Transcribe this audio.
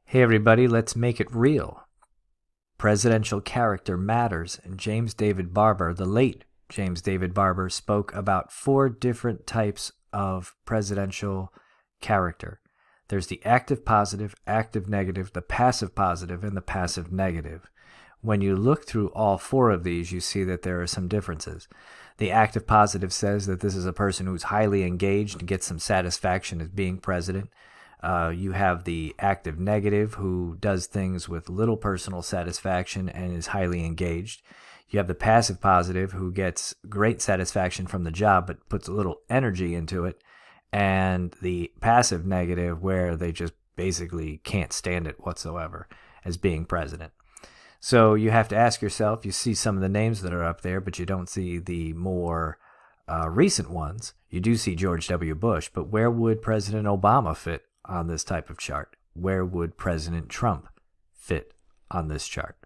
Hey everybody, let's make it real. Presidential character matters, and James David Barber, the late James David Barber, spoke about 4 different types of presidential character. There's the active positive, active negative, the passive positive, and the passive negative. When you look through all 4 of these, you see that there are some differences. The active positive says that this is a person who's highly engaged and gets some satisfaction as being president. You have the active negative who does things with little personal satisfaction and is highly engaged. You have the passive positive who gets great satisfaction from the job but puts a little energy into it. And the passive negative where they just basically can't stand it whatsoever as being president. So you have to ask yourself, you see some of the names that are up there, but you don't see the more recent ones. You do see George W. Bush, but where would President Obama fit on this type of chart? Where would President Trump fit on this chart?